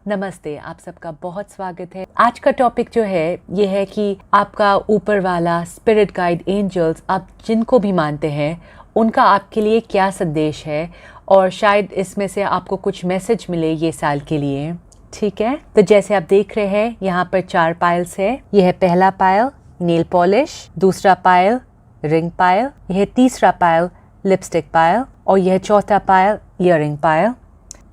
नमस्ते, आप सबका बहुत स्वागत है। आज का टॉपिक जो है ये है कि आपका ऊपर वाला स्पिरिट गाइड एंजल्स, आप जिनको भी मानते हैं, उनका आपके लिए क्या संदेश है और शायद इसमें से आपको कुछ मैसेज मिले ये साल के लिए। ठीक है, तो जैसे आप देख रहे हैं यहाँ पर 4 पायल्स है। यह है पहला पायल नेल पॉलिश, दूसरा पायल रिंग पायल, यह तीसरा पायल लिपस्टिक पायल और यह चौथा पायल ईयरिंग पायल।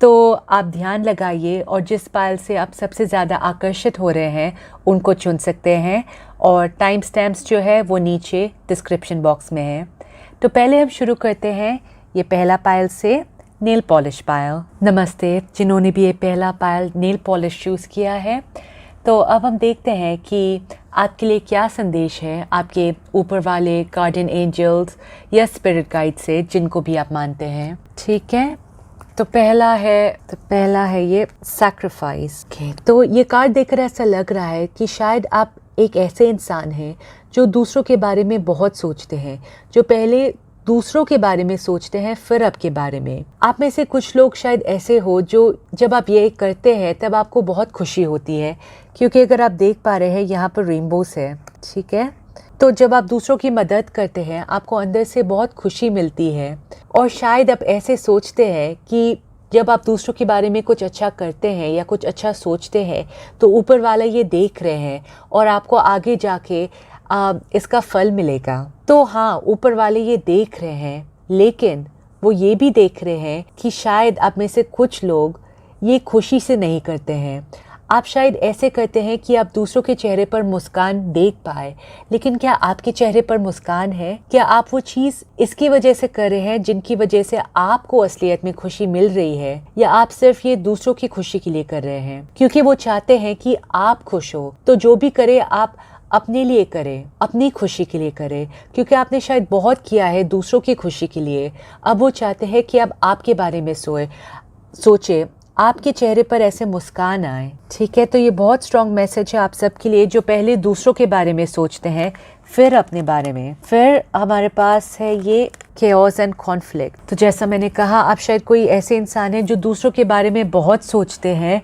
तो आप ध्यान लगाइए और जिस पायल से आप सबसे ज़्यादा आकर्षित हो रहे हैं उनको चुन सकते हैं और टाइम स्टैम्प्स जो है वो नीचे डिस्क्रिप्शन बॉक्स में है। तो पहले हम शुरू करते हैं ये पहला पायल से, नेल पॉलिश पायल। नमस्ते जिन्होंने भी ये पहला पायल नेल पॉलिश चूज़ किया है। तो अब हम देखते हैं कि आपके लिए क्या संदेश है आपके ऊपर वाले गार्डियन एंजल्स या स्पिरिट गाइड से, जिनको भी आप मानते हैं। ठीक है, तो पहला है ये सैक्रिफाइस। तो ये कार्ड देखकर ऐसा लग रहा है कि शायद आप एक ऐसे इंसान हैं जो दूसरों के बारे में बहुत सोचते हैं, जो पहले दूसरों के बारे में सोचते हैं फिर आपके बारे में। आप में से कुछ लोग शायद ऐसे हो जो जब आप ये करते हैं तब आपको बहुत खुशी होती है, क्योंकि अगर आप देख पा रहे हैं यहाँ पर रेनबोस है। ठीक है, तो जब आप दूसरों की मदद करते हैं आपको अंदर से बहुत खुशी मिलती है और शायद आप ऐसे सोचते हैं कि जब आप दूसरों के बारे में कुछ अच्छा करते हैं या कुछ अच्छा सोचते हैं तो ऊपर वाला ये देख रहे हैं और आपको आगे जाके इसका फल मिलेगा। तो हाँ, ऊपर वाले ये देख रहे हैं, लेकिन वो ये भी देख रहे हैं कि शायद आप में से कुछ लोग ये खुशी से नहीं करते हैं। आप शायद ऐसे करते हैं कि आप दूसरों के चेहरे पर मुस्कान देख पाए, लेकिन क्या आपके चेहरे पर मुस्कान है? क्या आप वो चीज़ इसकी वजह से कर रहे हैं जिनकी वजह से आपको असलियत में खुशी मिल रही है, या आप सिर्फ ये दूसरों की खुशी के लिए कर रहे हैं क्योंकि वो चाहते हैं कि आप खुश हो? तो जो भी करे आप अपने लिए करें, अपनी खुशी के लिए करें, क्योंकि आपने शायद बहुत किया है दूसरों की खुशी के लिए। अब वो चाहते हैं कि अब आपके बारे में सोचे, आपके चेहरे पर ऐसे मुस्कान आए। ठीक है, तो ये बहुत स्ट्रॉन्ग मैसेज है आप सबके लिए जो पहले दूसरों के बारे में सोचते हैं फिर अपने बारे में। फिर हमारे पास है ये केओस एंड कॉन्फ्लिक्ट। तो जैसा मैंने कहा, आप शायद कोई ऐसे इंसान हैं जो दूसरों के बारे में बहुत सोचते हैं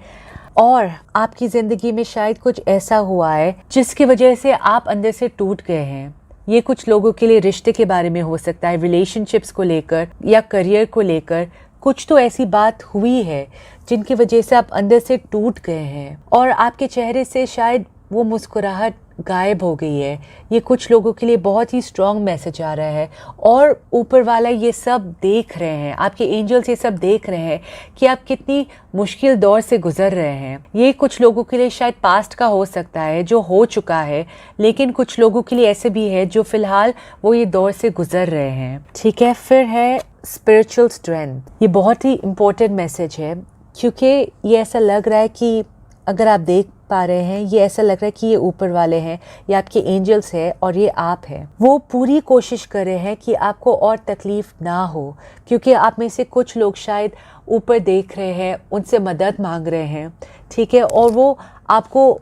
और आपकी ज़िंदगी में शायद कुछ ऐसा हुआ है जिसकी वजह से आप अंदर से टूट गए हैं। ये कुछ लोगों के लिए रिश्ते के बारे में हो सकता है, रिलेशनशिप्स को लेकर या करियर को लेकर। कुछ तो ऐसी बात हुई है जिनकी वजह से आप अंदर से टूट गए हैं और आपके चेहरे से शायद वो मुस्कुराहट गायब हो गई है। ये कुछ लोगों के लिए बहुत ही स्ट्रॉन्ग मैसेज आ रहा है और ऊपर वाला ये सब देख रहे हैं, आपके एंजल्स ये सब देख रहे हैं कि आप कितनी मुश्किल दौर से गुजर रहे हैं। ये कुछ लोगों के लिए शायद पास्ट का हो सकता है जो हो चुका है, लेकिन कुछ लोगों के लिए ऐसे भी है जो फिलहाल वो ये दौर से गुजर रहे हैं। ठीक है, फिर है स्पिरिचुअल स्ट्रेंथ। ये बहुत ही इम्पोर्टेंट मैसेज है क्योंकि ये ऐसा लग रहा है कि अगर आप देख पा रहे हैं, ये ऐसा लग रहा है कि ये ऊपर वाले हैं, ये आपके एंजल्स हैं और ये आप हैं। वो पूरी कोशिश कर रहे हैं कि आपको और तकलीफ ना हो, क्योंकि आप में से कुछ लोग शायद ऊपर देख रहे हैं, उनसे मदद मांग रहे हैं। ठीक है, और वो आपको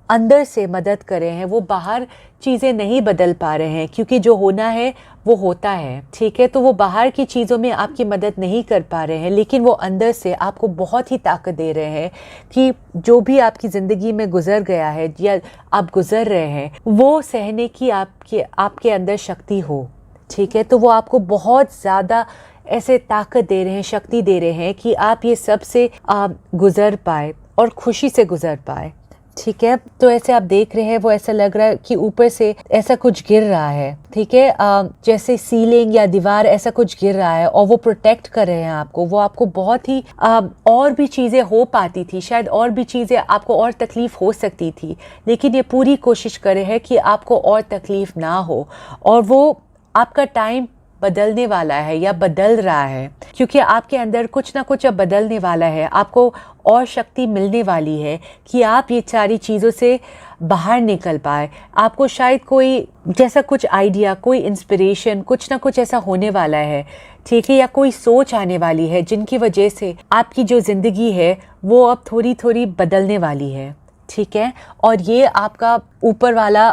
अंदर से मदद कर रहे हैं, वो बाहर चीज़ें नहीं बदल पा रहे हैं क्योंकि जो होना है वो होता है। ठीक है, तो वो बाहर की चीज़ों में आपकी मदद नहीं कर पा रहे हैं, लेकिन वो अंदर से आपको बहुत ही ताकत दे रहे हैं कि जो भी आपकी ज़िंदगी में गुजर गया है या आप गुजर रहे हैं वो सहने की आपके अंदर शक्ति हो। ठीक है, तो वो आपको बहुत ज़्यादा ऐसे ताकत दे रहे हैं, शक्ति दे रहे हैं कि आप ये सब से गुजर पाए और खुशी से गुजर पाए। ठीक है, तो ऐसे आप देख रहे हैं, वो ऐसा लग रहा है कि ऊपर से ऐसा कुछ गिर रहा है। ठीक है, जैसे सीलिंग या दीवार ऐसा कुछ गिर रहा है और वो प्रोटेक्ट कर रहे हैं आपको। वो आपको बहुत ही और भी चीज़ें हो पाती थी, शायद और भी चीज़ें आपको और तकलीफ हो सकती थी, लेकिन ये पूरी कोशिश कर रहे हैं कि आपको और तकलीफ ना हो। और वो आपका टाइम बदलने वाला है या बदल रहा है, क्योंकि आपके अंदर कुछ ना कुछ अब बदलने वाला है। आपको और शक्ति मिलने वाली है कि आप ये सारी चीज़ों से बाहर निकल पाए। आपको शायद कोई जैसा कुछ आइडिया, कोई इंस्पिरेशन, कुछ ना कुछ ऐसा होने वाला है। ठीक है, या कोई सोच आने वाली है जिनकी वजह से आपकी जो ज़िंदगी है वो अब थोड़ी थोड़ी बदलने वाली है। ठीक है, और ये आपका ऊपर वाला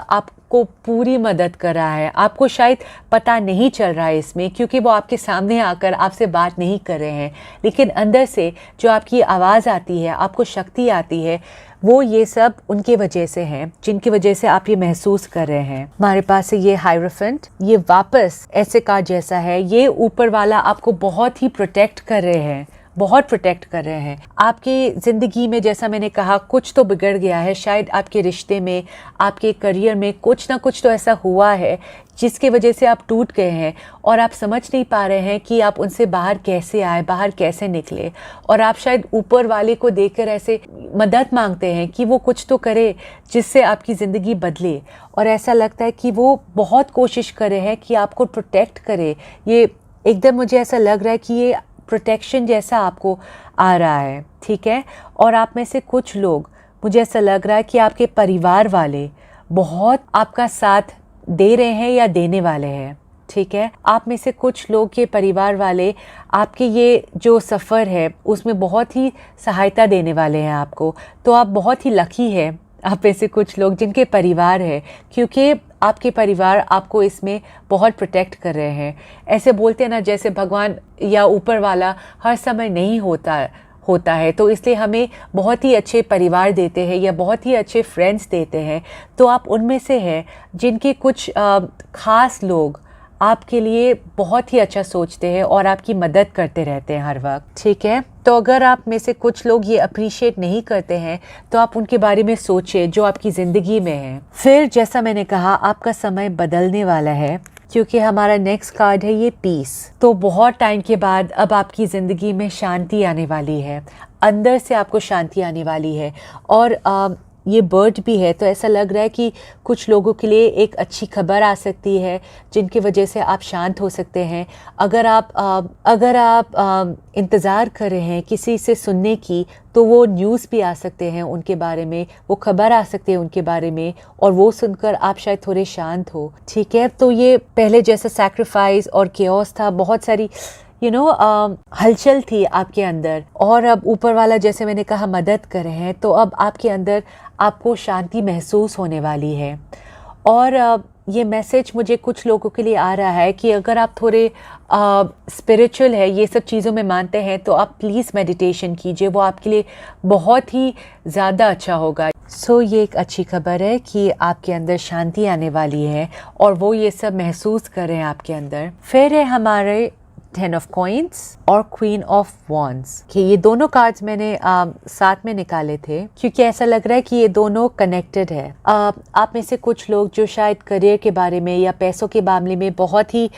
आपको पूरी मदद कर रहा है। आपको शायद पता नहीं चल रहा है इसमें, क्योंकि वो आपके सामने आकर आपसे बात नहीं कर रहे हैं, लेकिन अंदर से जो आपकी आवाज़ आती है, आपको शक्ति आती है, वो ये सब उनके वजह से हैं, जिनकी वजह से आप ये महसूस कर रहे हैं। हमारे पास है ये हायरोफेंट, ये वापस ऐसे कार्ड जैसा है। ये ऊपर वाला आपको बहुत ही प्रोटेक्ट कर रहे हैं, बहुत प्रोटेक्ट कर रहे हैं। आपकी ज़िंदगी में जैसा मैंने कहा कुछ तो बिगड़ गया है, शायद आपके रिश्ते में, आपके करियर में कुछ ना कुछ तो ऐसा हुआ है जिसकी वजह से आप टूट गए हैं और आप समझ नहीं पा रहे हैं कि आप उनसे बाहर कैसे आए, बाहर कैसे निकले। और आप शायद ऊपर वाले को देखकर ऐसे मदद मांगते हैं कि वो कुछ तो करे जिससे आपकी ज़िंदगी बदले, और ऐसा लगता है कि वो बहुत कोशिश कर रहे हैं कि आपको प्रोटेक्ट करे। ये एकदम मुझे ऐसा लग रहा है कि ये प्रोटेक्शन जैसा आपको आ रहा है, ठीक है। और आप में से कुछ लोग, मुझे ऐसा लग रहा है कि आपके परिवार वाले बहुत आपका साथ दे रहे हैं या देने वाले हैं, ठीक है। आप में से कुछ लोग के परिवार वाले आपके ये जो सफ़र है उसमें बहुत ही सहायता देने वाले हैं आपको। तो आप बहुत ही लकी है, आप में से कुछ लोग जिनके परिवार है, क्योंकि आपके परिवार आपको इसमें बहुत प्रोटेक्ट कर रहे हैं। ऐसे बोलते हैं ना, जैसे भगवान या ऊपर वाला हर समय नहीं होता है, तो इसलिए हमें बहुत ही अच्छे परिवार देते हैं या बहुत ही अच्छे फ्रेंड्स देते हैं। तो आप उनमें से हैं जिनके कुछ ख़ास लोग आपके लिए बहुत ही अच्छा सोचते हैं और आपकी मदद करते रहते हैं हर वक्त, ठीक है। तो अगर आप में से कुछ लोग ये अप्रिशिएट नहीं करते हैं तो आप उनके बारे में सोचें जो आपकी ज़िंदगी में है। फिर जैसा मैंने कहा, आपका समय बदलने वाला है, क्योंकि हमारा नेक्स्ट कार्ड है ये पीस। तो बहुत टाइम के बाद अब आपकी ज़िंदगी में शांति आने वाली है, अंदर से आपको शांति आने वाली है। और ये बर्ड भी है, तो ऐसा लग रहा है कि कुछ लोगों के लिए एक अच्छी खबर आ सकती है जिनकी वजह से आप शांत हो सकते हैं। अगर आप इंतज़ार कर रहे हैं किसी से सुनने की, तो वो न्यूज़ भी आ सकते हैं उनके बारे में, वो खबर आ सकती है उनके बारे में, और वो सुनकर आप शायद थोड़े शांत हो, ठीक है। तो ये पहले जैसा सैक्रिफाइस और केओस था, बहुत सारी हलचल थी आपके अंदर, और अब ऊपर वाला जैसे मैंने कहा मदद कर रहे हैं, तो अब आपके अंदर आपको शांति महसूस होने वाली है। और ये मैसेज मुझे कुछ लोगों के लिए आ रहा है कि अगर आप थोड़े स्पिरिचुअल है, ये सब चीज़ों में मानते हैं, तो आप प्लीज़ मेडिटेशन कीजिए, वो आपके लिए बहुत ही ज़्यादा अच्छा होगा। सो ये एक अच्छी खबर है कि आपके अंदर शांति आने वाली है और वो ये सब महसूस कर रहे हैं आपके अंदर। फिर है हमारे 10 ऑफ कॉइन्स और क्वीन ऑफ वॉन्ड्स कि ये दोनों कार्ड्स मैंने साथ में निकाले थे, क्योंकि ऐसा लग रहा है कि ये दोनों कनेक्टेड है। आप में से कुछ लोग जो शायद करियर के बारे में या पैसों के मामले में बहुत ही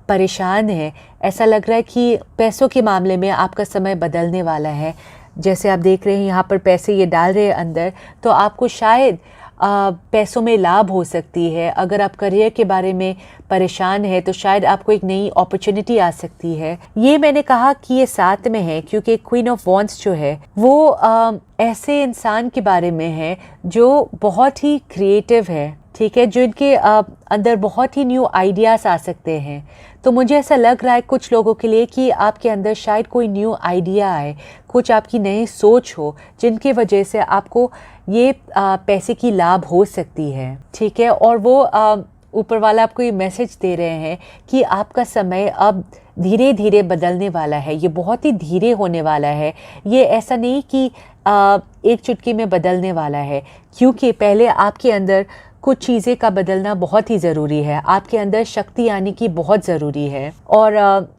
परेशान हैं, ऐसा लग रहा है कि पैसों के मामले में आपका समय बदलने वाला है। जैसे आप देख रहे हैं यहाँ पर पैसे ये डाल रहे हैं अंदर, तो आपको शायद पैसों में लाभ हो सकती है। अगर आप करियर के बारे में परेशान है तो शायद आपको एक नई अपॉर्चुनिटी आ सकती है। ये मैंने कहा कि ये साथ में है, क्योंकि क्वीन ऑफ वॉन्ड्स जो है वो ऐसे इंसान के बारे में है जो बहुत ही क्रिएटिव है, ठीक है, जो इनके अंदर बहुत ही न्यू आइडियाज़ आ सकते हैं। तो मुझे ऐसा लग रहा है कुछ लोगों के लिए कि आपके अंदर शायद कोई न्यू आइडिया आए, कुछ आपकी नई सोच हो, जिनकी वजह से आपको ये पैसे की लाभ हो सकती है, ठीक है। और वो ऊपर वाला आपको ये मैसेज दे रहे हैं कि आपका समय अब धीरे धीरे बदलने वाला है, ये बहुत ही धीरे होने वाला है। ये ऐसा नहीं कि एक चुटकी में बदलने वाला है, क्योंकि पहले आपके अंदर कुछ चीज़ें का बदलना बहुत ही ज़रूरी है, आपके अंदर शक्ति आने की बहुत ज़रूरी है। और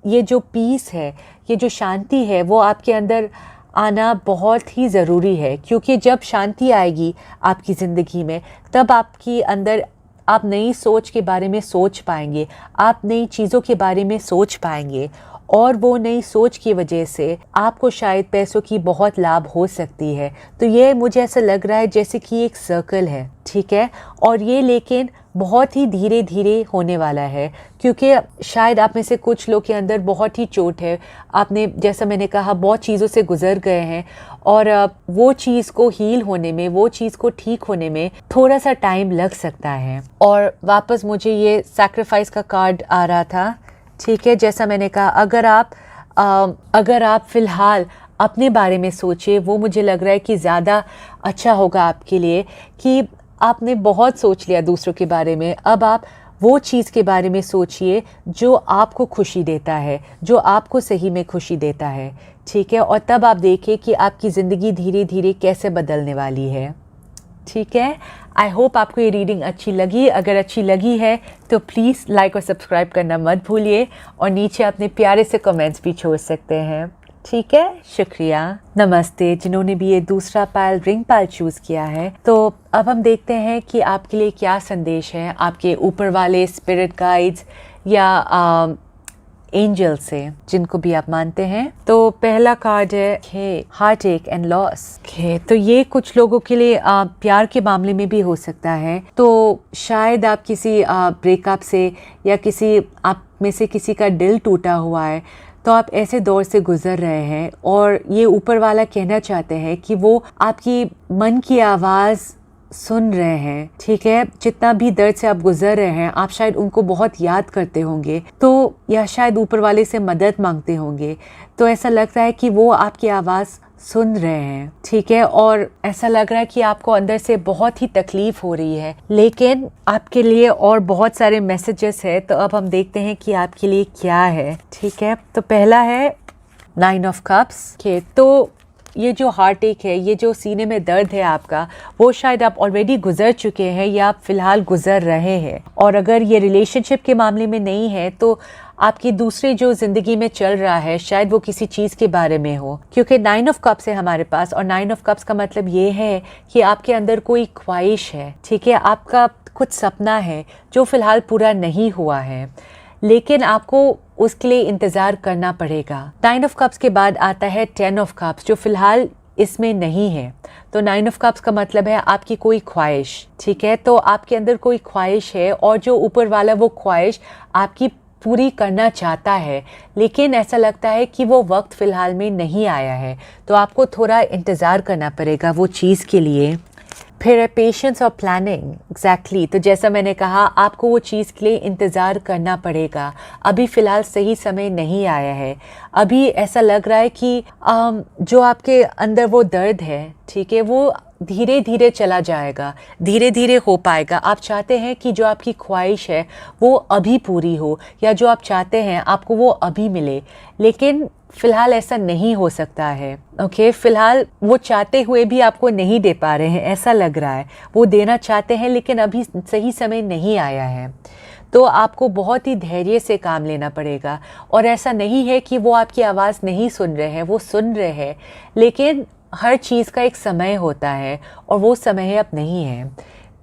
ये जो पीस है, ये जो शांति है, वो आपके अंदर आना बहुत ही ज़रूरी है, क्योंकि जब शांति आएगी आपकी ज़िंदगी में, तब आपकी अंदर आप नई सोच के बारे में सोच पाएंगे, आप नई चीज़ों के बारे में सोच पाएंगे, और वो नई सोच की वजह से आपको शायद पैसों की बहुत लाभ हो सकती है। तो ये मुझे ऐसा लग रहा है जैसे कि एक सर्कल है, ठीक है, और ये लेकिन बहुत ही धीरे धीरे होने वाला है, क्योंकि शायद आप में से कुछ लोग के अंदर बहुत ही चोट है। आपने, जैसा मैंने कहा, बहुत चीज़ों से गुजर गए हैं, और वो चीज़ को हील होने में, वो चीज़ को ठीक होने में थोड़ा सा टाइम लग सकता है। और वापस मुझे ये सैक्रिफाइस का कार्ड आ रहा था, ठीक है। जैसा मैंने कहा, अगर आप फ़िलहाल अपने बारे में सोचिए, वो मुझे लग रहा है कि ज़्यादा अच्छा होगा आपके लिए, कि आपने बहुत सोच लिया दूसरों के बारे में, अब आप वो चीज़ के बारे में सोचिए जो आपको खुशी देता है, जो आपको सही में खुशी देता है, ठीक है। और तब आप देखिए कि आपकी ज़िंदगी धीरे धीरे कैसे बदलने वाली है, ठीक है। आई होप आपको ये रीडिंग अच्छी लगी। अगर अच्छी लगी है तो प्लीज़ लाइक और सब्सक्राइब करना मत भूलिए, और नीचे अपने प्यारे से कमेंट्स भी छोड़ सकते हैं, ठीक है। शुक्रिया, नमस्ते। जिन्होंने भी ये दूसरा पायल रिंग पायल चूज़ किया है, तो अब हम देखते हैं कि आपके लिए क्या संदेश है आपके ऊपर वाले स्पिरिट गाइड्स या एंजल से, जिनको भी आप मानते हैं। तो पहला कार्ड है हार्ट एक एंड लॉस। तो ये कुछ लोगों के लिए प्यार के मामले में भी हो सकता है। तो शायद आप किसी ब्रेकअप से या किसी आप में से किसी का दिल टूटा हुआ है, तो आप ऐसे दौर से गुजर रहे हैं, और ये ऊपर वाला कहना चाहते हैं कि वो आपकी मन की आवाज़ सुन रहे हैं, ठीक है। जितना भी दर्द से आप गुजर रहे हैं, आप शायद उनको बहुत याद करते होंगे, तो या शायद ऊपर वाले से मदद मांगते होंगे। तो ऐसा लगता है कि वो आपकी आवाज़ सुन रहे हैं, ठीक है। और ऐसा लग रहा है कि आपको अंदर से बहुत ही तकलीफ हो रही है, लेकिन आपके लिए और बहुत सारे मैसेजेस है। तो अब हम देखते हैं कि आपके लिए क्या है, ठीक है। तो पहला है 9 ऑफ कप्स के। तो ये जो हार्ट एक है, ये जो सीने में दर्द है आपका, वो शायद आप ऑलरेडी गुजर चुके हैं या आप फिलहाल गुजर रहे हैं। और अगर ये रिलेशनशिप के मामले में नहीं है, तो आपकी दूसरी जो ज़िंदगी में चल रहा है, शायद वो किसी चीज़ के बारे में हो, क्योंकि 9 ऑफ कप्स है हमारे पास, और 9 ऑफ कप्स का मतलब ये है कि आपके अंदर कोई ख्वाहिश है, ठीक है। आपका कुछ सपना है जो फ़िलहाल पूरा नहीं हुआ है, लेकिन आपको उसके लिए इंतज़ार करना पड़ेगा। 9 ऑफ कप्स के बाद आता है 10 ऑफ कप्स, जो फ़िलहाल इसमें नहीं है। तो 9 ऑफ कप्स का मतलब है आपकी कोई ख्वाहिश, ठीक है। तो आपके अंदर कोई ख्वाहिश है, और जो ऊपर वाला वो ख्वाहिश आपकी पूरी करना चाहता है, लेकिन ऐसा लगता है कि वो वक्त फ़िलहाल में नहीं आया है, तो आपको थोड़ा इंतज़ार करना पड़ेगा वो चीज़ के लिए। फिर है पेशेंस और प्लानिंग। एग्जैक्टली, तो जैसा मैंने कहा, आपको वो चीज़ के लिए इंतज़ार करना पड़ेगा। अभी फ़िलहाल सही समय नहीं आया है। अभी ऐसा लग रहा है कि जो आपके अंदर वो दर्द है, ठीक है, वो धीरे धीरे चला जाएगा, धीरे धीरे हो पाएगा। आप चाहते हैं कि जो आपकी ख्वाहिश है वो अभी पूरी हो, या जो आप चाहते हैं आपको वो अभी मिले, लेकिन फ़िलहाल ऐसा नहीं हो सकता है, ओके। फ़िलहाल वो चाहते हुए भी आपको नहीं दे पा रहे हैं, ऐसा लग रहा है। वो देना चाहते हैं, लेकिन अभी सही समय नहीं आया है। तो आपको बहुत ही धैर्य से काम लेना पड़ेगा। और ऐसा नहीं है कि वो आपकी आवाज़ नहीं सुन रहे हैं, वो सुन रहे हैं, लेकिन हर चीज़ का एक समय होता है, और वो समय अब नहीं है,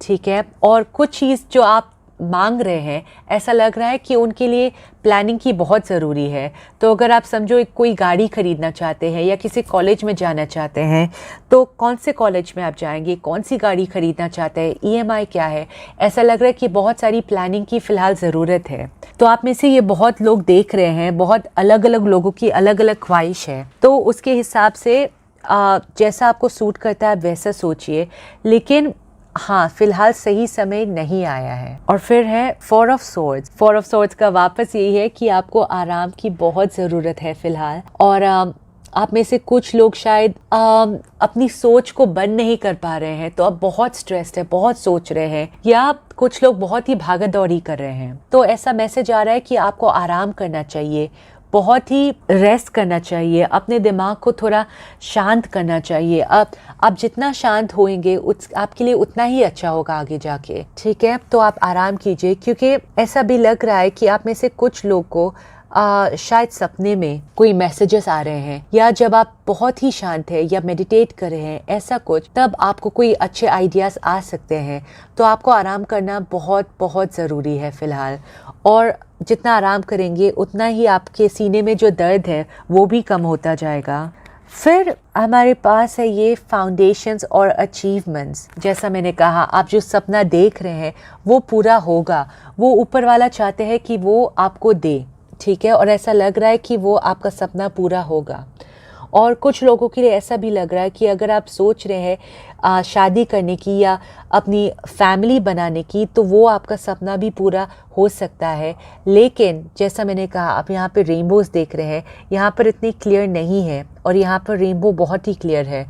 ठीक है। और कुछ चीज़ जो आप मांग रहे हैं, ऐसा लग रहा है कि उनके लिए प्लानिंग की बहुत ज़रूरी है। तो अगर आप समझो एक कोई गाड़ी ख़रीदना चाहते हैं या किसी कॉलेज में जाना चाहते हैं, तो कौन से कॉलेज में आप जाएंगे, कौन सी गाड़ी ख़रीदना चाहते हैं, ईएमआई क्या है, ऐसा लग रहा है कि बहुत सारी प्लानिंग की फ़िलहाल ज़रूरत है। तो आप में से ये बहुत लोग देख रहे हैं, बहुत अलग अलग लोगों की अलग अलग ख्वाहिश है। तो उसके हिसाब से जैसा आपको सूट करता है आप वैसा सोचिए, लेकिन हाँ, फिलहाल सही समय नहीं आया है। और फिर है 4 ऑफ सोर्ड्स। 4 ऑफ सोर्ड्स का वापस यही है कि आपको आराम की बहुत ज़रूरत है फ़िलहाल। और आप में से कुछ लोग शायद अपनी सोच को बंद नहीं कर पा रहे हैं, तो आप बहुत स्ट्रेस्ड है, बहुत सोच रहे हैं, या कुछ लोग बहुत ही भागा दौड़ी कर रहे हैं। तो ऐसा मैसेज आ रहा है कि आपको आराम करना चाहिए, बहुत ही रेस्ट करना चाहिए, अपने दिमाग को थोड़ा शांत करना चाहिए। आप जितना शांत होएंगे आपके लिए उतना ही अच्छा होगा आगे जाके, ठीक है। तो आप आराम कीजिए, क्योंकि ऐसा भी लग रहा है कि आप में से कुछ लोग को शायद सपने में कोई मैसेजेस आ रहे हैं, या जब आप बहुत ही शांत है या मेडिटेट कर रहे हैं ऐसा कुछ, तब आपको कोई अच्छे आइडियाज़ आ सकते हैं। तो आपको आराम करना बहुत बहुत ज़रूरी है फ़िलहाल। और जितना आराम करेंगे उतना ही आपके सीने में जो दर्द है वो भी कम होता जाएगा। फिर हमारे पास है ये फाउंडेशंस और अचीवमेंट्स। जैसा मैंने कहा, आप जो सपना देख रहे हैं वो पूरा होगा, वो ऊपर वाला चाहते हैं कि वो आपको दे, ठीक है। और ऐसा लग रहा है कि वो आपका सपना पूरा होगा। और कुछ लोगों के लिए ऐसा भी लग रहा है कि अगर आप सोच रहे हैं शादी करने की या अपनी फैमिली बनाने की, तो वो आपका सपना भी पूरा हो सकता है। लेकिन जैसा मैंने कहा, आप यहाँ पे रेनबोज देख रहे हैं, यहाँ पर इतनी क्लियर नहीं है, और यहाँ पर रेनबो बहुत ही क्लियर है।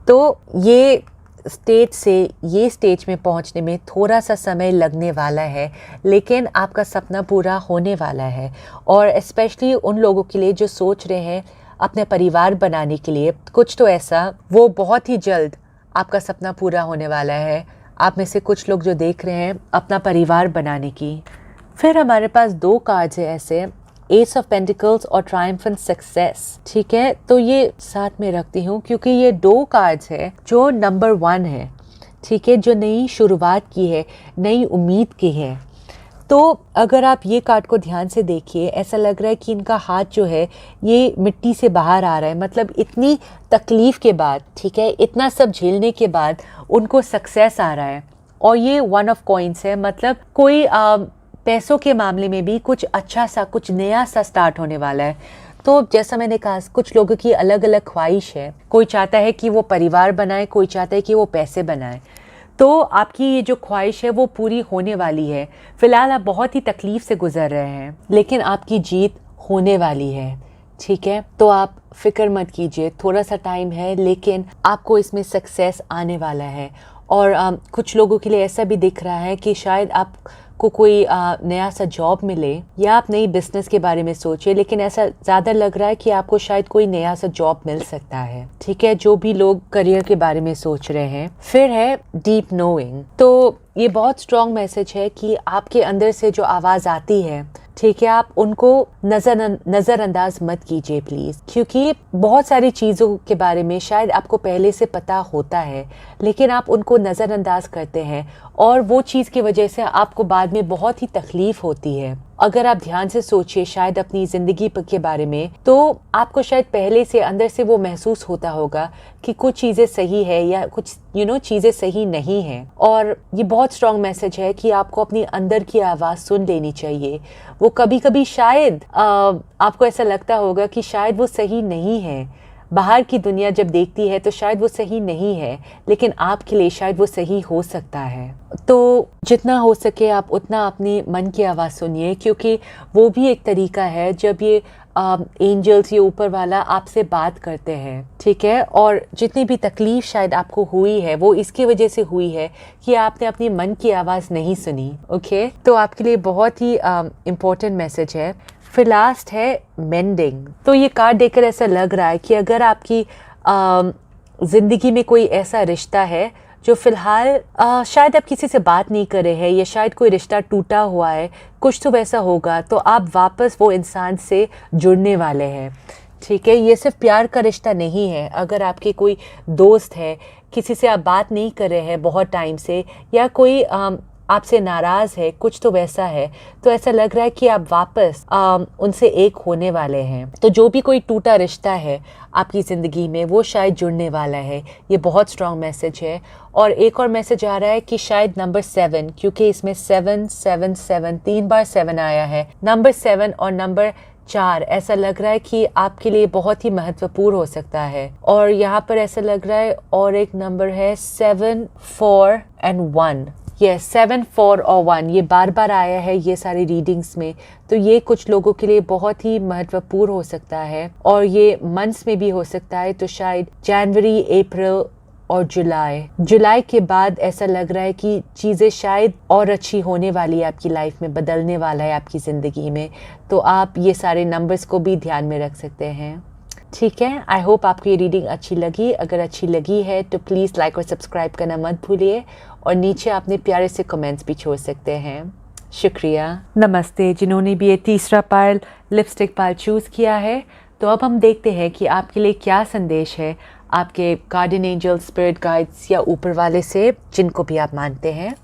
तो ये स्टेज से ये स्टेज में पहुंचने में थोड़ा सा समय लगने वाला है, लेकिन आपका सपना पूरा होने वाला है। और स्पेशली उन लोगों के लिए जो सोच रहे हैं अपने परिवार बनाने के लिए कुछ तो ऐसा, वो बहुत ही जल्द आपका सपना पूरा होने वाला है। आप में से कुछ लोग जो देख रहे हैं अपना परिवार बनाने की। फिर हमारे पास 2 कार्ड्स है ऐसे, एस ऑफ पेंटिकल्स और ट्रायम्फेंट सक्सेस। ठीक है, तो ये साथ में रखती हूँ क्योंकि ये 2 कार्ड्स है जो नंबर 1 है। ठीक है, जो नई शुरुआत की है, नई उम्मीद की है। तो अगर आप ये कार्ड को ध्यान से देखिए, ऐसा लग रहा है कि इनका हाथ जो है ये मिट्टी से बाहर आ रहा है। मतलब इतनी तकलीफ़ के बाद, ठीक है, इतना सब झेलने के बाद उनको सक्सेस आ रहा है। और ये 1 ऑफ कॉइंस है, मतलब कोई पैसों के मामले में भी कुछ अच्छा सा, कुछ नया सा स्टार्ट होने वाला है। तो जैसा मैंने कहा, कुछ लोगों की अलग अलग ख्वाहिश है। कोई चाहता है कि वो परिवार बनाए, कोई चाहता है कि वो पैसे बनाए। तो आपकी ये जो ख्वाहिश है वो पूरी होने वाली है। फ़िलहाल आप बहुत ही तकलीफ़ से गुजर रहे हैं, लेकिन आपकी जीत होने वाली है। ठीक है, तो आप फिक्र मत कीजिए, थोड़ा सा टाइम है, लेकिन आपको इसमें सक्सेस आने वाला है। और कुछ लोगों के लिए ऐसा भी दिख रहा है कि शायद आपको कोई नया सा जॉब मिले, या आप नई बिजनेस के बारे में सोचिए, लेकिन ऐसा ज़्यादा लग रहा है कि आपको शायद कोई नया सा जॉब मिल सकता है। ठीक है, जो भी लोग करियर के बारे में सोच रहे हैं। फिर है डीप नोइंग। तो ये बहुत स्ट्रॉन्ग मैसेज है कि आपके अंदर से जो आवाज़ आती है, ठीक है, आप उनको नज़रअंदाज मत कीजिए प्लीज़, क्योंकि बहुत सारी चीज़ों के बारे में शायद आपको पहले से पता होता है, लेकिन आप उनको नज़रअंदाज करते हैं और वो चीज़ की वजह से आपको बाद में बहुत ही तकलीफ़ होती है। अगर आप ध्यान से सोचिए शायद अपनी ज़िंदगी के बारे में, तो आपको शायद पहले से अंदर से वो महसूस होता होगा कि कुछ चीज़ें सही है या कुछ चीज़ें सही नहीं हैं। और ये बहुत स्ट्रॉन्ग मैसेज है कि आपको अपनी अंदर की आवाज़ सुन लेनी चाहिए। वो कभी कभी शायद आपको ऐसा लगता होगा कि शायद वो सही नहीं है, बाहर की दुनिया जब देखती है तो शायद वो सही नहीं है, लेकिन आपके लिए शायद वो सही हो सकता है। तो जितना हो सके आप उतना अपनी मन की आवाज़ सुनिए, क्योंकि वो भी एक तरीका है जब ये एंजल्स, ये ऊपर वाला आपसे बात करते हैं। ठीक है, और जितनी भी तकलीफ़ शायद आपको हुई है वो इसकी वजह से हुई है कि आपने अपनी मन की आवाज़ नहीं सुनी। ओके, तो आपके लिए बहुत ही इम्पोर्टेंट मैसेज है। फिर लास्ट है मेंडिंग। तो ये कार्ड देखकर ऐसा लग रहा है कि अगर आपकी ज़िंदगी में कोई ऐसा रिश्ता है जो फ़िलहाल शायद आप किसी से बात नहीं कर रहे हैं, या शायद कोई रिश्ता टूटा हुआ है, कुछ तो वैसा होगा, तो आप वापस वो इंसान से जुड़ने वाले हैं। ठीक है, ये सिर्फ प्यार का रिश्ता नहीं है। अगर आपके कोई दोस्त है, किसी से आप बात नहीं कर रहे हैं बहुत टाइम से, या कोई आपसे नाराज़ है, कुछ तो वैसा है, तो ऐसा लग रहा है कि आप वापस उनसे एक होने वाले हैं। तो जो भी कोई टूटा रिश्ता है आपकी ज़िंदगी में, वो शायद जुड़ने वाला है। ये बहुत स्ट्रॉन्ग मैसेज है। और एक और मैसेज आ रहा है कि शायद नंबर 7, क्योंकि इसमें 7 7 7 3 बार 7 आया है, नंबर 7 और नंबर 4 ऐसा लग रहा है कि आपके लिए बहुत ही महत्वपूर्ण हो सकता है। और यहाँ पर ऐसा लग रहा है और एक नंबर है 7 4 और 1। ये 7 4 और 1 ये बार बार आया है ये सारी रीडिंग्स में। तो ये कुछ लोगों के लिए बहुत ही महत्वपूर्ण हो सकता है, और ये मंथ्स में भी हो सकता है। तो शायद जनवरी, अप्रैल और जुलाई के बाद ऐसा लग रहा है कि चीज़ें शायद और अच्छी होने वाली है आपकी लाइफ में, बदलने वाला है आपकी ज़िंदगी में। तो आप ये सारे नंबर्स को भी ध्यान में रख सकते हैं। ठीक है, आई होप आपको ये रीडिंग अच्छी लगी। अगर अच्छी लगी है तो प्लीज़ लाइक और सब्सक्राइब करना मत भूलिए, और नीचे अपने प्यारे से कमेंट्स भी छोड़ सकते हैं। शुक्रिया। नमस्ते जिन्होंने भी ये तीसरा पायल, लिपस्टिक पायल चूज़ किया है। तो अब हम देखते हैं कि आपके लिए क्या संदेश है आपके गार्डियन एंजल, स्पिरिट गाइड्स या ऊपर वाले से, जिनको भी आप मानते हैं।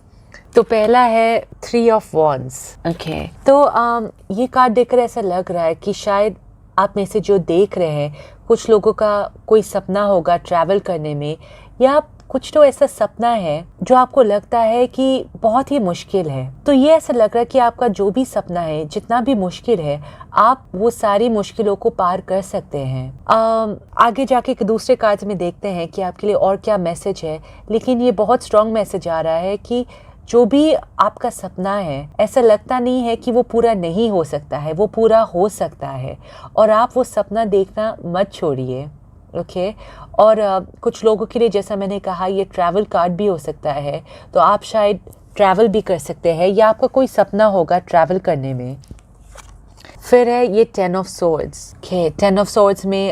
तो पहला है 3 ऑफ वॉन्ड्स। ओके, तो ये कार्ड देखकर ऐसा लग रहा है कि शायद आप में से जो देख रहे हैं, कुछ लोगों का कोई सपना होगा ट्रैवल करने में, या कुछ तो ऐसा सपना है जो आपको लगता है कि बहुत ही मुश्किल है। तो ये ऐसा लग रहा है कि आपका जो भी सपना है, जितना भी मुश्किल है, आप वो सारी मुश्किलों को पार कर सकते हैं। आगे जाके दूसरे कार्ड में देखते हैं कि आपके लिए और क्या मैसेज है, लेकिन ये बहुत स्ट्रॉन्ग मैसेज आ रहा है कि जो भी आपका सपना है, ऐसा लगता नहीं है कि वो पूरा नहीं हो सकता है, वो पूरा हो सकता है। और आप वो सपना देखना मत छोड़िए। ओके। और कुछ लोगों के लिए जैसा मैंने कहा ये ट्रैवल कार्ड भी हो सकता है, तो आप शायद ट्रैवल भी कर सकते हैं या आपका कोई सपना होगा ट्रैवल करने में। फिर है ये 10 of swords. Okay, 10 of swords में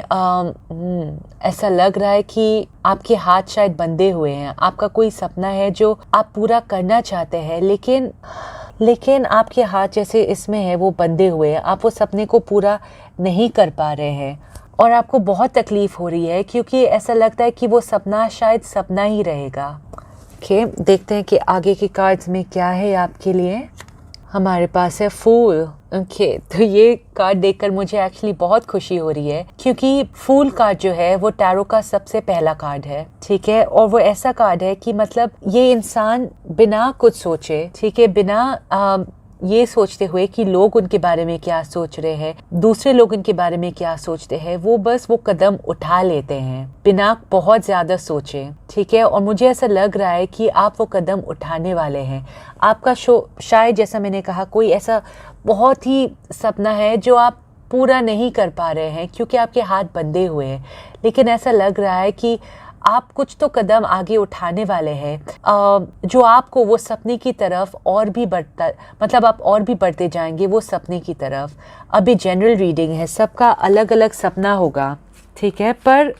ऐसा लग रहा है कि आपके हाथ शायद बंधे हुए हैं। आपका कोई सपना है जो आप पूरा करना चाहते हैं, लेकिन आपके हाथ जैसे इसमें है वो बंधे हुए हैं। आप वो सपने को पूरा नहीं कर पा रहे हैं और आपको बहुत तकलीफ हो रही है क्योंकि ऐसा लगता है कि वो सपना शायद सपना ही रहेगा। ओके, देखते हैं कि आगे के कार्ड्स में क्या है आपके लिए। हमारे पास है फूल। ओके, तो ये कार्ड देखकर मुझे एक्चुअली बहुत खुशी हो रही है क्योंकि फूल कार्ड जो है वो टैरो का सबसे पहला कार्ड है, ठीक है। और वो ऐसा कार्ड है कि मतलब ये इंसान बिना कुछ सोचे, ठीक है, बिना ये सोचते हुए कि लोग उनके बारे में क्या सोच रहे हैं, दूसरे लोग उनके बारे में क्या सोचते हैं, वो बस वो कदम उठा लेते हैं बिना बहुत ज़्यादा सोचे, ठीक है। और मुझे ऐसा लग रहा है कि आप वो कदम उठाने वाले हैं। आपका शायद जैसा मैंने कहा कोई ऐसा बहुत ही सपना है जो आप पूरा नहीं कर पा रहे हैं क्योंकि आपके हाथ बंधे हुए हैं, लेकिन ऐसा लग रहा है कि आप कुछ तो कदम आगे उठाने वाले हैं जो आपको वो सपने की तरफ और भी बढ़ता, मतलब आप और भी बढ़ते जाएंगे वो सपने की तरफ। अभी जनरल रीडिंग है, सबका अलग अलग सपना होगा, ठीक है, पर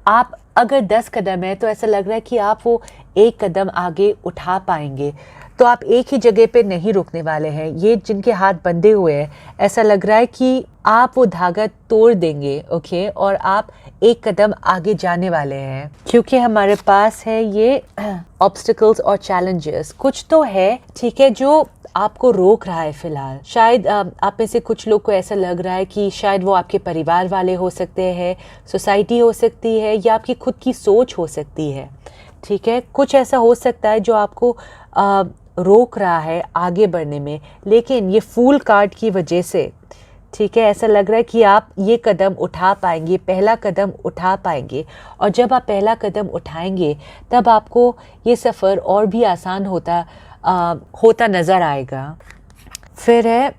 आप अगर 10 कदम है तो ऐसा लग रहा है कि आप वो एक कदम आगे उठा पाएंगे। तो आप एक ही जगह पे नहीं रुकने वाले हैं। ये जिनके हाथ बंधे हुए हैं ऐसा लग रहा है कि आप वो धागा तोड़ देंगे, ओके, और आप एक कदम आगे जाने वाले हैं क्योंकि हमारे पास है ये ऑब्स्टिकल्स और चैलेंजेस। कुछ तो है, ठीक है, जो आपको रोक रहा है फिलहाल। शायद आप में से कुछ लोग को ऐसा लग रहा है कि शायद वो आपके परिवार वाले हो सकते हैं, सोसाइटी हो सकती है या आपकी खुद की सोच हो सकती है, ठीक है। कुछ ऐसा हो सकता है जो आपको रोक रहा है आगे बढ़ने में, लेकिन ये फूल कार्ड की वजह से, ठीक है, ऐसा लग रहा है कि आप ये कदम उठा पाएंगे, पहला कदम उठा पाएंगे। और जब आप पहला कदम उठाएंगे तब आपको ये सफ़र और भी आसान होता नज़र आएगा। फिर है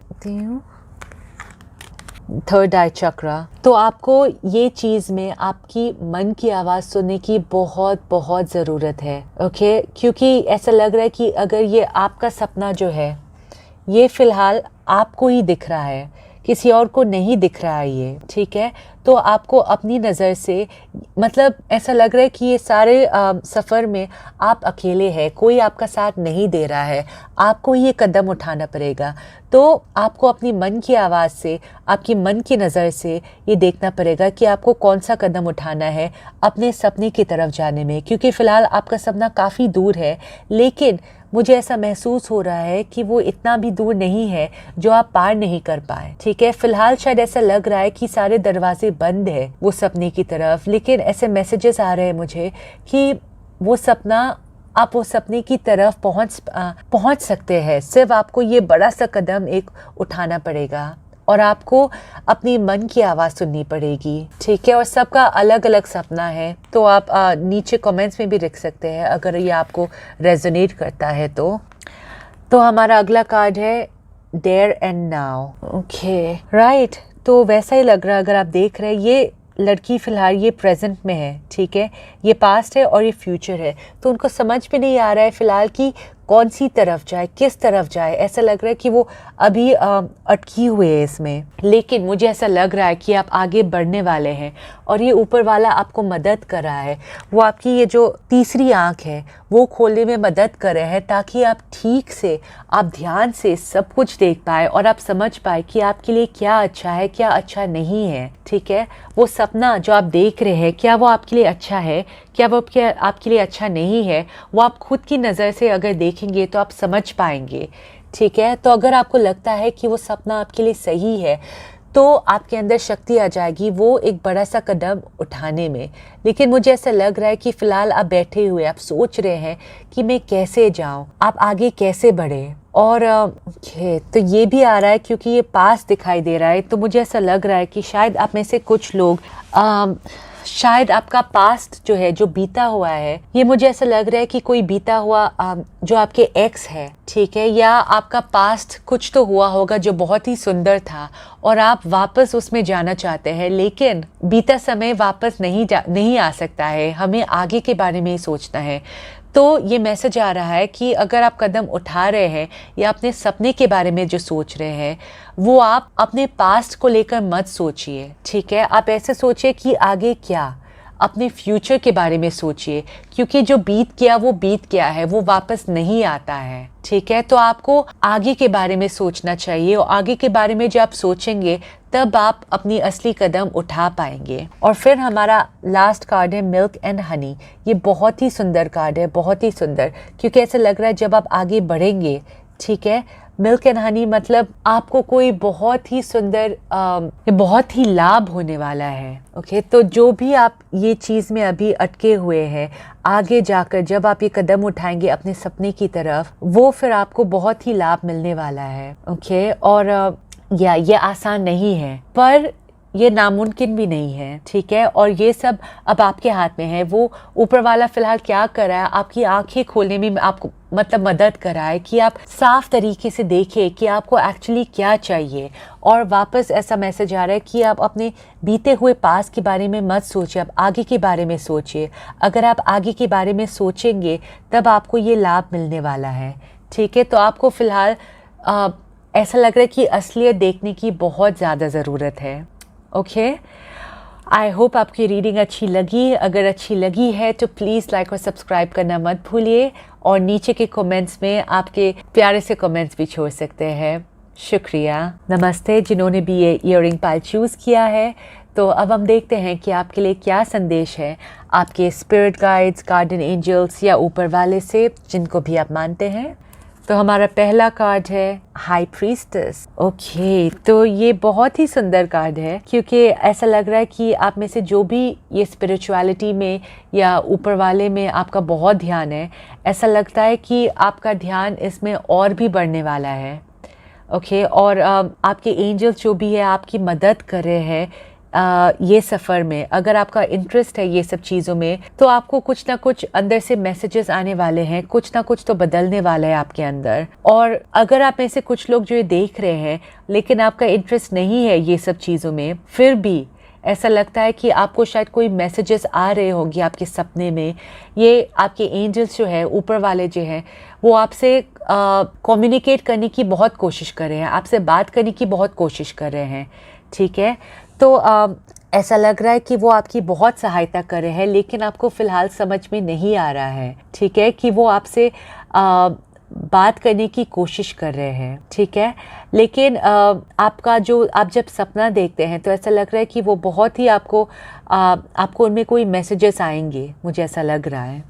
थर्ड आई चक्रा। तो आपको ये चीज़ में आपकी मन की आवाज़ सुनने की बहुत बहुत ज़रूरत है, ओके, क्योंकि ऐसा लग रहा है कि अगर ये आपका सपना जो है ये फ़िलहाल आपको ही दिख रहा है, किसी और को नहीं दिख रहा है ये, ठीक है, तो आपको अपनी नज़र से, मतलब ऐसा लग रहा है कि ये सारे सफ़र में आप अकेले हैं, कोई आपका साथ नहीं दे रहा है, आपको ये कदम उठाना पड़ेगा। तो आपको अपनी मन की आवाज़ से, आपकी मन की नज़र से ये देखना पड़ेगा कि आपको कौन सा कदम उठाना है अपने सपने की तरफ जाने में, क्योंकि फ़िलहाल आपका सपना काफ़ी दूर है, लेकिन मुझे ऐसा महसूस हो रहा है कि वो इतना भी दूर नहीं है जो आप पार नहीं कर पाए, ठीक है। फ़िलहाल शायद ऐसा लग रहा है कि सारे दरवाजे बंद है वो सपने की तरफ, लेकिन ऐसे मैसेजेस आ रहे हैं मुझे कि वो सपना, आप वो सपने की तरफ पहुंच सकते हैं। सिर्फ आपको ये बड़ा सा कदम एक उठाना पड़ेगा और आपको अपनी मन की आवाज़ सुननी पड़ेगी, ठीक है। और सबका अलग अलग सपना है, तो आप नीचे कमेंट्स में भी लिख सकते हैं अगर ये आपको रेजोनेट करता है तो हमारा अगला कार्ड है there and now. Okay, right, तो वैसा ही लग रहा है। अगर आप देख रहे हैं ये लड़की फ़िलहाल ये प्रेजेंट में है, ठीक है, ये पास्ट है और ये फ्यूचर है, तो उनको समझ में नहीं आ रहा है फ़िलहाल कि कौन सी तरफ जाए, किस तरफ जाए। ऐसा लग रहा है कि वो अभी अटकी हुए है इसमें, लेकिन मुझे ऐसा लग रहा है कि आप आगे बढ़ने वाले हैं और ये ऊपर वाला आपको मदद कर रहा है। वो आपकी ये जो तीसरी आंख है वो खोलने में मदद कर रहे हैं ताकि आप ठीक से, आप ध्यान से सब कुछ देख पाए और आप समझ पाए कि आपके लिए क्या अच्छा है, क्या अच्छा नहीं है, ठीक है। वो सपना जो आप देख रहे हैं, क्या वो आपके लिए अच्छा है, क्या वो आपके लिए अच्छा नहीं है, वो आप खुद की नज़र से अगर देखेंगे तो आप समझ पाएंगे, ठीक है। तो अगर आपको लगता है कि वो सपना आपके लिए सही है तो आपके अंदर शक्ति आ जाएगी वो एक बड़ा सा कदम उठाने में। लेकिन मुझे ऐसा लग रहा है कि फ़िलहाल आप बैठे हुए, आप सोच रहे हैं कि मैं कैसे जाऊं, आप आगे कैसे बढ़ें। और तो ये भी आ रहा है क्योंकि ये पास दिखाई दे रहा है, तो मुझे ऐसा लग रहा है कि शायद आप में से कुछ लोग शायद आपका पास्ट जो है, जो बीता हुआ है, ये मुझे ऐसा लग रहा है कि कोई बीता हुआ जो आपके एक्स है, ठीक है, या आपका पास्ट कुछ तो हुआ होगा जो बहुत ही सुंदर था और आप वापस उसमें जाना चाहते हैं, लेकिन बीता समय वापस नहीं आ सकता है। हमें आगे के बारे में ही सोचना है। तो ये मैसेज आ रहा है कि अगर आप कदम उठा रहे हैं या अपने सपने के बारे में जो सोच रहे हैं, वो आप अपने पास्ट को लेकर मत सोचिए, ठीक है। आप ऐसे सोचिए कि आगे क्या, अपने फ्यूचर के बारे में सोचिए, क्योंकि जो बीत गया वो बीत गया है, वो वापस नहीं आता है, ठीक है। तो आपको आगे के बारे में सोचना चाहिए और आगे के बारे में जब आप सोचेंगे तब आप अपनी असली कदम उठा पाएंगे। और फिर हमारा लास्ट कार्ड है मिल्क एंड हनी। ये बहुत ही सुंदर कार्ड है, बहुत ही सुंदर, क्योंकि ऐसा लग रहा है जब आप आगे बढ़ेंगे, ठीक है, मिल्क एंड हनी मतलब आपको कोई बहुत ही सुंदर बहुत ही लाभ होने वाला है। ओके, तो जो भी आप ये चीज़ में अभी अटके हुए हैं, आगे जाकर जब आप ये कदम उठाएंगे अपने सपने की तरफ, वो फिर आपको बहुत ही लाभ मिलने वाला है। ओके, और ये आसान नहीं है, पर ये नामुमकिन भी नहीं है, ठीक है। और ये सब अब आपके हाथ में है। वो ऊपर वाला फिलहाल क्या कर रहा है, आपकी आंखें खोलने में आपको मतलब मदद कर रहा है कि आप साफ तरीके से देखें कि आपको एक्चुअली क्या चाहिए। और वापस ऐसा मैसेज आ रहा है कि आप अपने बीते हुए पास के बारे में मत सोचिए, आप आगे के बारे में सोचिए। अगर आप आगे के बारे में सोचेंगे तब आपको ये लाभ मिलने वाला है, ठीक है। तो आपको फ़िलहाल ऐसा लग रहा है कि असलियत देखने की बहुत ज़्यादा ज़रूरत है। ओके, आई होप आपकी रीडिंग अच्छी लगी। अगर अच्छी लगी है तो प्लीज़ लाइक और सब्सक्राइब करना मत भूलिए, और नीचे के कमेंट्स में आपके प्यारे से कमेंट्स भी छोड़ सकते हैं। शुक्रिया, नमस्ते जिन्होंने भी ये ईयरिंग पाइल चूज़ किया है। तो अब हम देखते हैं कि आपके लिए क्या संदेश है आपके स्पिरिट गाइड्स, गार्डियन एंजल्स या ऊपर वाले से, जिनको भी आप मानते हैं। तो हमारा पहला कार्ड है हाई प्रीस्टेस। ओके, तो ये बहुत ही सुंदर कार्ड है, क्योंकि ऐसा लग रहा है कि आप में से जो भी ये स्पिरिचुअलिटी में या ऊपर वाले में आपका बहुत ध्यान है, ऐसा लगता है कि आपका ध्यान इसमें और भी बढ़ने वाला है। ओके, और आपके एंजल्स जो भी है आपकी मदद कर रहे हैं ये सफ़र में। अगर आपका इंटरेस्ट है ये सब चीज़ों में, तो आपको कुछ ना कुछ अंदर से मैसेजेस आने वाले हैं, कुछ ना कुछ तो बदलने वाला है आपके अंदर। और अगर आप में से कुछ लोग जो ये देख रहे हैं लेकिन आपका इंटरेस्ट नहीं है ये सब चीज़ों में, फिर भी ऐसा लगता है कि आपको शायद कोई मैसेजेस आ रहे होंगे आपके सपने में। ये आपके एंजल्स जो है, ऊपर वाले जो हैं, वो आपसे कम्युनिकेट करने की बहुत कोशिश कर रहे हैं, आपसे बात करने की बहुत कोशिश कर रहे हैं, ठीक है। तो ऐसा लग रहा है कि वो आपकी बहुत सहायता कर रहे हैं, लेकिन आपको फ़िलहाल समझ में नहीं आ रहा है, ठीक है, कि वो आपसे बात करने की कोशिश कर रहे हैं, ठीक है। लेकिन आपका जो आप जब सपना देखते हैं तो ऐसा लग रहा है कि वो बहुत ही आपको उनमें कोई मैसेजेस आएंगे, मुझे ऐसा लग रहा है।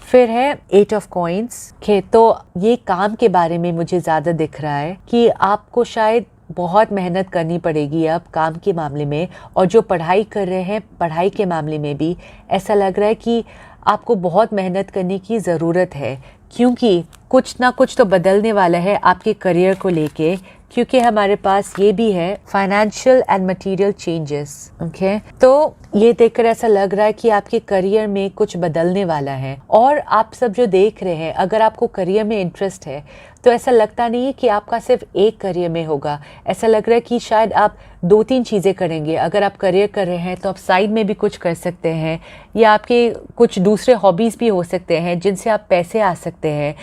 फिर है 8 ऑफ कॉइन्स के, तो ये काम के बारे में मुझे ज़्यादा दिख रहा है कि आपको शायद बहुत मेहनत करनी पड़ेगी अब काम के मामले में, और जो पढ़ाई कर रहे हैं पढ़ाई के मामले में भी ऐसा लग रहा है कि आपको बहुत मेहनत करने की ज़रूरत है, क्योंकि कुछ ना कुछ तो बदलने वाला है आपके करियर को लेके। क्योंकि हमारे पास ये भी है financial and material changes. Okay, तो ये देखकर ऐसा लग रहा है कि आपके करियर में कुछ बदलने वाला है। और आप सब जो देख रहे हैं, अगर आपको करियर में इंटरेस्ट है तो ऐसा लगता नहीं है कि आपका सिर्फ एक करियर में होगा। ऐसा लग रहा है कि शायद आप 2-3 चीज़ें करेंगे। अगर आप करियर कर रहे हैं तो आप साइड में भी कुछ कर सकते हैं, या आपके कुछ दूसरे हॉबीज़ भी हो सकते हैं जिनसे आप पैसे आ सकते हैं।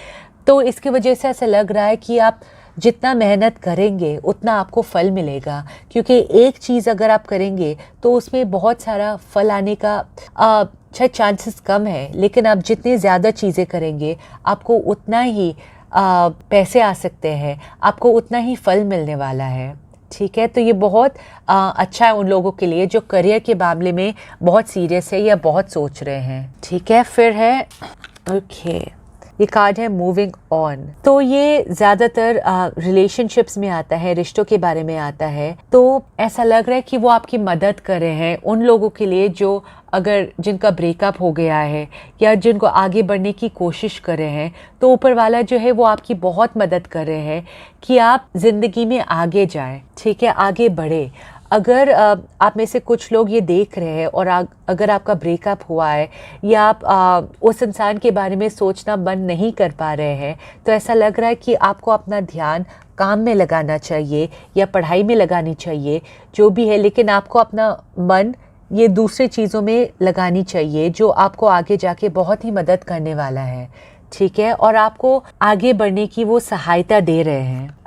तो इसकी वजह से ऐसा लग रहा है कि आप जितना मेहनत करेंगे उतना आपको फल मिलेगा, क्योंकि एक चीज़ अगर आप करेंगे तो उसमें बहुत सारा फल आने का शायद चांसेस कम है, लेकिन आप जितने ज़्यादा चीज़ें करेंगे आपको उतना ही पैसे आ सकते हैं, आपको उतना ही फल मिलने वाला है, ठीक है। तो ये बहुत अच्छा है उन लोगों के लिए जो करियर के मामले में बहुत सीरियस है या बहुत सोच रहे हैं, ठीक है। फिर है ओके, ये कार्ड है मूविंग ऑन। तो ये ज़्यादातर रिलेशनशिप्स में आता है, रिश्तों के बारे में आता है। तो ऐसा लग रहा है कि वो आपकी मदद कर रहे हैं उन लोगों के लिए जो जिनका ब्रेकअप हो गया है या जिनको आगे बढ़ने की कोशिश कर रहे हैं। तो ऊपर वाला जो है वो आपकी बहुत मदद कर रहे हैं कि आप ज़िंदगी में आगे जाएं, ठीक है, आगे बढ़े। अगर आप में से कुछ लोग ये देख रहे हैं और अगर आपका ब्रेकअप हुआ है या आप उस इंसान के बारे में सोचना बंद नहीं कर पा रहे हैं, तो ऐसा लग रहा है कि आपको अपना ध्यान काम में लगाना चाहिए या पढ़ाई में लगानी चाहिए, जो भी है, लेकिन आपको अपना मन ये दूसरी चीज़ों में लगानी चाहिए जो आपको आगे जाके बहुत ही मदद करने वाला है, ठीक है, और आपको आगे बढ़ने की वो सहायता दे रहे हैं।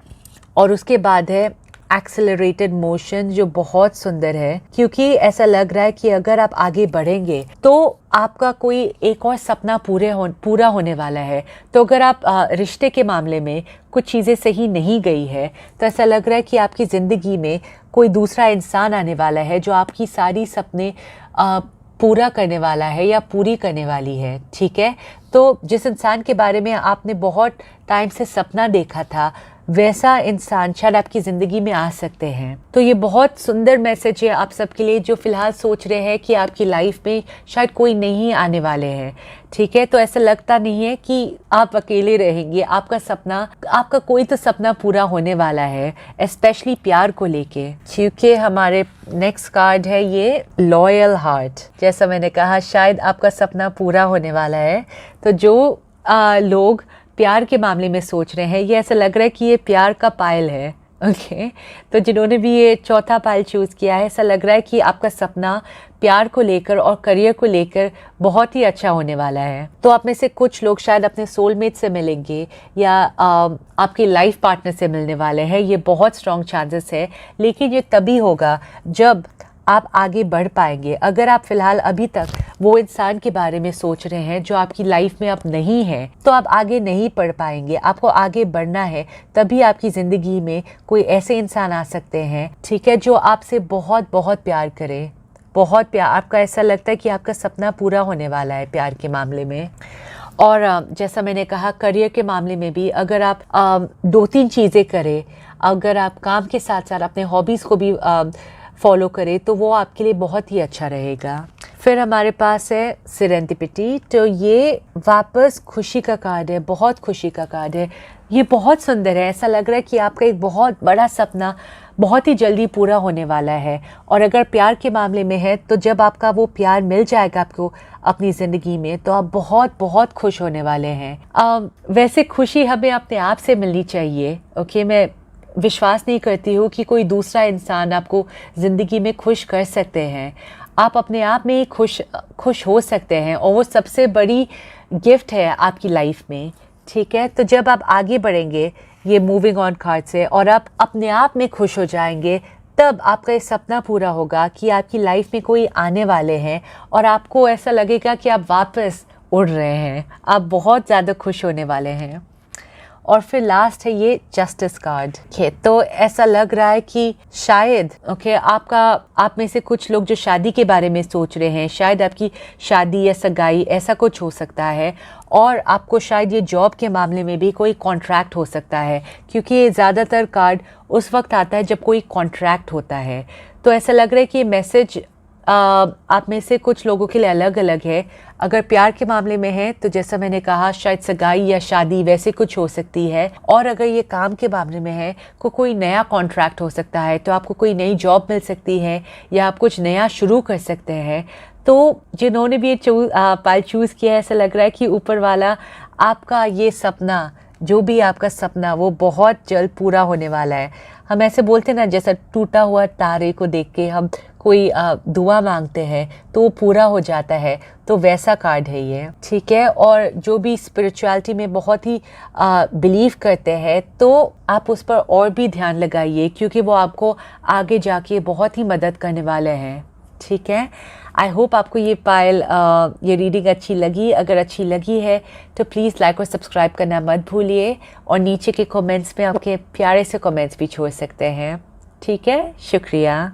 और उसके बाद है एक्सेलरेटेड मोशन, जो बहुत सुंदर है, क्योंकि ऐसा लग रहा है कि अगर आप आगे बढ़ेंगे तो आपका कोई एक और सपना पूरा होने वाला है। तो अगर आप रिश्ते के मामले में कुछ चीज़ें सही नहीं गई है, तो ऐसा लग रहा है कि आपकी ज़िंदगी में कोई दूसरा इंसान आने वाला है जो आपकी सारी सपने पूरा करने वाला है या पूरी करने वाली है, ठीक है। तो जिस इंसान के बारे में आपने बहुत टाइम से सपना देखा था, वैसा इंसान शायद आपकी ज़िंदगी में आ सकते हैं। तो ये बहुत सुंदर मैसेज है आप सबके लिए जो फ़िलहाल सोच रहे हैं कि आपकी लाइफ में शायद कोई नहीं आने वाले हैं, ठीक है। तो ऐसा लगता नहीं है कि आप अकेले रहेंगे, आपका कोई तो सपना पूरा होने वाला है, स्पेशली प्यार को लेके, क्योंकि हमारे नेक्स्ट कार्ड है ये लॉयल हार्ट। जैसा मैंने कहा, शायद आपका सपना पूरा होने वाला है। तो जो लोग प्यार के मामले में सोच रहे हैं, ये ऐसा लग रहा है कि ये प्यार का पायल है, ओके। तो जिन्होंने भी ये चौथा पायल चूज़ किया है, ऐसा लग रहा है कि आपका सपना प्यार को लेकर और करियर को लेकर बहुत ही अच्छा होने वाला है। तो आप में से कुछ लोग शायद अपने सोलमेट से मिलेंगे या आपके लाइफ पार्टनर से मिलने वाले हैं। ये बहुत स्ट्रॉन्ग चांसेस है, लेकिन ये तभी होगा जब आप आगे बढ़ पाएंगे। अगर आप फ़िलहाल अभी तक वो इंसान के बारे में सोच रहे हैं जो आपकी लाइफ में अब नहीं है, तो आप आगे नहीं बढ़ पाएंगे। आपको आगे बढ़ना है, तभी आपकी ज़िंदगी में कोई ऐसे इंसान आ सकते हैं, ठीक है, जो आपसे बहुत बहुत प्यार करे, बहुत प्यार। आपका ऐसा लगता है कि आपका सपना पूरा होने वाला है प्यार के मामले में। और जैसा मैंने कहा, करियर के मामले में भी अगर आप 2-3 चीज़ें करें, अगर आप काम के साथ साथ अपने हॉबीज़ को भी फॉलो करें, तो वो आपके लिए बहुत ही अच्छा रहेगा। फिर हमारे पास है सेरेंडिपिटी। तो ये वापस खुशी का कार्ड है, बहुत खुशी का कार्ड है। ये बहुत सुंदर है। ऐसा लग रहा है कि आपका एक बहुत बड़ा सपना बहुत ही जल्दी पूरा होने वाला है। और अगर प्यार के मामले में है, तो जब आपका वो प्यार मिल जाएगा आपको अपनी ज़िंदगी में, तो आप बहुत बहुत खुश होने वाले हैं। वैसे खुशी हमें अपने आप से मिलनी चाहिए, ओके। मैं विश्वास नहीं करती हूँ कि कोई दूसरा इंसान आपको ज़िंदगी में खुश कर सकते हैं। आप अपने आप में ही खुश हो सकते हैं, और वो सबसे बड़ी गिफ्ट है आपकी लाइफ में, ठीक है। तो जब आप आगे बढ़ेंगे ये मूविंग ऑन कार्ड से, और आप अपने आप में खुश हो जाएंगे, तब आपका ये सपना पूरा होगा कि आपकी लाइफ में कोई आने वाले हैं और आपको ऐसा लगेगा कि आप वापस उड़ रहे हैं। आप बहुत ज़्यादा खुश होने वाले हैं। और फिर लास्ट है ये जस्टिस कार्ड। तो ऐसा लग रहा है कि शायद आप में से कुछ लोग जो शादी के बारे में सोच रहे हैं, शायद आपकी शादी या सगाई ऐसा कुछ हो सकता है। और आपको शायद ये जॉब के मामले में भी कोई कॉन्ट्रैक्ट हो सकता है, क्योंकि ये ज़्यादातर कार्ड उस वक्त आता है जब कोई कॉन्ट्रैक्ट होता है। तो ऐसा लग रहा है कि ये मैसेज आप में से कुछ लोगों के लिए अलग अलग है। अगर प्यार के मामले में है, तो जैसा मैंने कहा, शायद सगाई या शादी वैसे कुछ हो सकती है। और अगर ये काम के मामले में है, कोई नया कॉन्ट्रैक्ट हो सकता है, तो आपको कोई नई जॉब मिल सकती है या आप कुछ नया शुरू कर सकते हैं। तो जिन्होंने भी ये पाल चूज़ किया है, ऐसा लग रहा है कि ऊपर वाला आपका ये सपना, जो भी आपका सपना, वो बहुत जल्द पूरा होने वाला है। हम ऐसे बोलते हैं ना, जैसा टूटा हुआ तारे को देख के हम कोई दुआ मांगते हैं तो वो पूरा हो जाता है, तो वैसा कार्ड है ये, ठीक है। और जो भी स्पिरिचुअलिटी में बहुत ही बिलीव करते हैं, तो आप उस पर और भी ध्यान लगाइए, क्योंकि वो आपको आगे जाके बहुत ही मदद करने वाले हैं, ठीक है। आई होप आपको ये रीडिंग अच्छी लगी। अगर अच्छी लगी है तो प्लीज़ लाइक और सब्सक्राइब करना मत भूलिए, और नीचे के कमेंट्स में आपके प्यारे से कमेंट्स भी छोड़ सकते हैं, ठीक है। शुक्रिया।